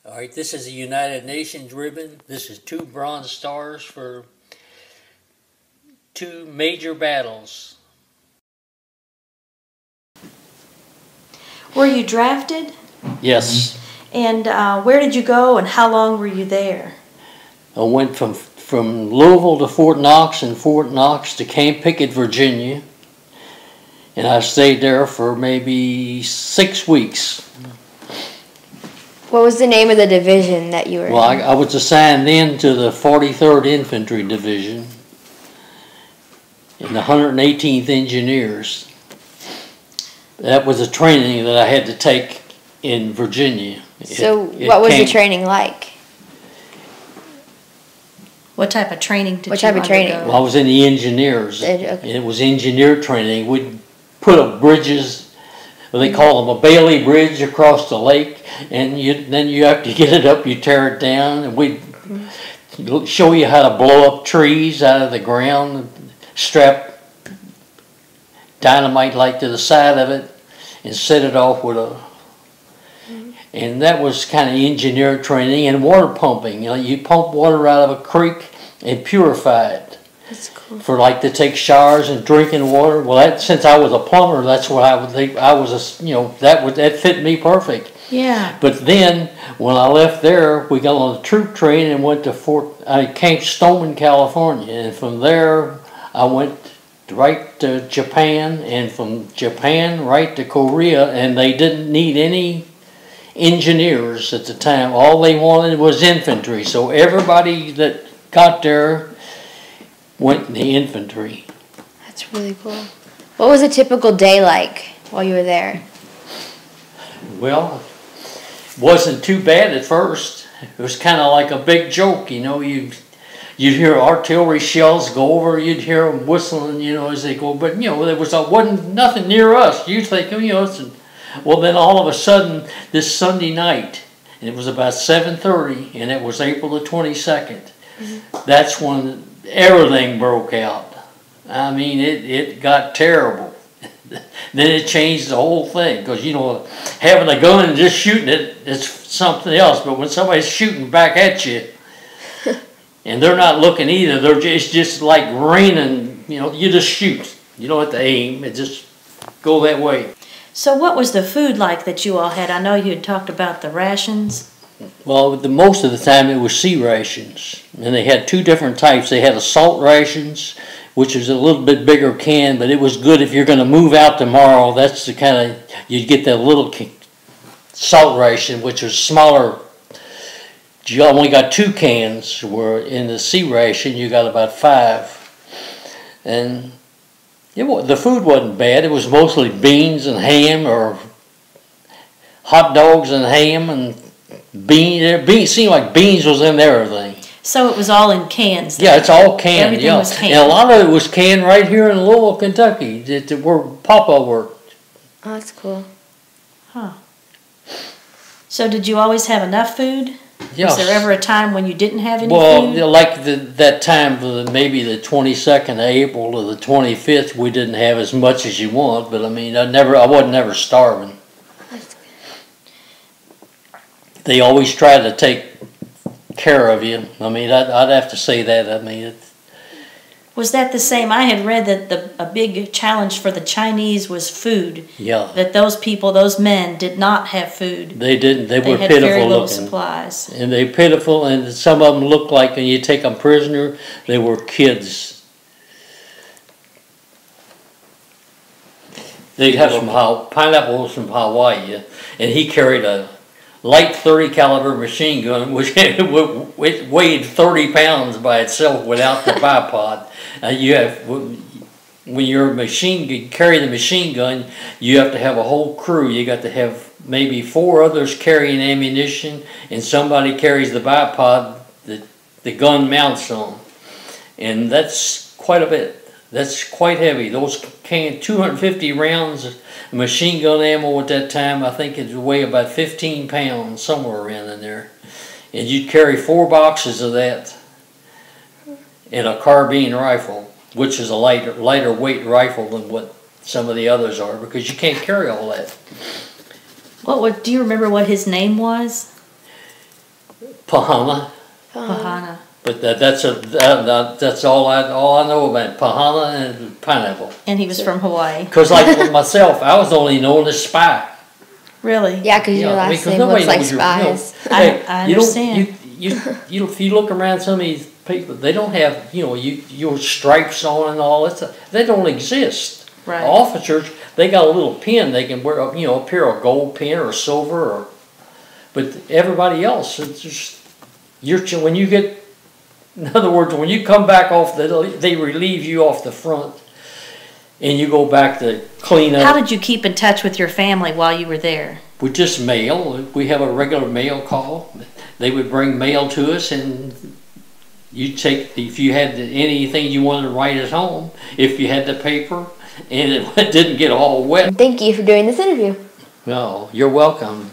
All right, this is a United Nations ribbon. This is 2 bronze stars for 2 major battles. Were you drafted? Yes. And where did you go and how long were you there? I went from Louisville to Fort Knox and Fort Knox to Camp Pickett, Virginia. And I stayed there for maybe 6 weeks. What was the name of the division that you were Well, in? I was assigned then to the 43rd Infantry Division in the 118th Engineers. That was a training that I had to take in Virginia. So what was the training like? What type of training did you What type of training? undergo? Well, I was in the engineers. Okay. It was engineer training. We'd put up bridges, they call them a Bailey Bridge, across the lake, and then you have to get it up, you tear it down, and we'd show you how to blow up trees out of the ground, strap dynamite like to the side of it, and set it off with a... And that was kind of engineer training, and water pumping. You know, you pump water out of a creek and purify it. That's cool. For like to take showers and drinking water. Well, since I was a plumber, that's what I would think. I was that fit me perfect. Yeah. But then when I left there, we got on the troop train and went to Camp Stoneman, California, and from there I went right to Japan, and from Japan right to Korea, and they didn't need any engineers at the time. All they wanted was infantry, so everybody that got there went in the infantry. That's really cool. What was a typical day like while you were there? Well, it wasn't too bad at first. It was kind of like a big joke, you know. You'd hear artillery shells go over, you'd hear them whistling, you know, as they go. But you know, there wasn't nothing near us. You think, you know, well, then all of a sudden, this Sunday night, and it was about 7:30, and it was April the 22nd. That's when everything broke out. I mean, it got terrible. Then it changed the whole thing, because, you know, having a gun and just shooting it, it's something else. But when somebody's shooting back at you, and they're not looking either, it's just like raining, you know, you just shoot. You don't have to aim, it just go that way. So what was the food like that you all had? I know you had talked about the rations. Well, most of the time it was sea rations, and they had 2 different types. They had assault rations, which was a little bit bigger can, but it was good if you're going to move out tomorrow. That's the kind of, you'd get that little salt ration, which was smaller. You only got 2 cans, where in the sea ration you got about 5. And the food wasn't bad. It was mostly beans and ham, or hot dogs and ham and beans. Beans seemed like beans was in everything. So it was all in cans? Yeah, it's all canned. Everything was canned. And a lot of it was canned right here in Louisville, Kentucky, where Papa worked. Oh, that's cool. Huh. So did you always have enough food? Yes. Was there ever a time when you didn't have any Well, food? like that time, maybe the 22nd of April or the 25th, we didn't have as much as you want. But I mean, I wasn't never starving. That's good. They always tried to take care of you. I mean, I'd have to say that. I mean, Was that the same? I had read that a big challenge for the Chinese was food. yeah. That those people, those men, did not have food. They didn't. They were had pitiful very little looking. supplies. And they pitiful, and some of them looked like, when you take them prisoner, they were kids. They'd have some pineapples from Hawaii, and he carried a light 30 caliber machine gun, which it weighed 30 pounds by itself without the bipod. When you're carry the machine gun, you have to have a whole crew. You got to have maybe 4 others carrying ammunition, and somebody carries the bipod that the gun mounts on. And that's quite a bit. That's quite heavy. Those 250 rounds of machine gun ammo at that time, I think it would weigh about 15 pounds, somewhere around in there. And you'd carry 4 boxes of that in a carbine rifle, which is a lighter weight rifle than what some of the others are, because you can't carry all that. Do you remember what his name was? Pahana. Pahana. But that's all I know about Pahana and pineapple. And he was from Hawaii. Because like with myself, I was only known as Spy. Really? Yeah, because your last name looks like Spies. I understand. If you look around some of these people, they don't have your stripes on and all that stuff. They don't exist. Right. Officers, they got a little pin they can wear, a pair of gold pin or silver, but everybody else, it's just when you get. In other words, when you come back off they relieve you off the front, and you go back to clean up. How did you keep in touch with your family while you were there? With just mail. We have a regular mail call. They would bring mail to us, and you take if you had anything you wanted to write at home, if you had the paper, and it didn't get all wet. Thank you for doing this interview. Well, you're welcome.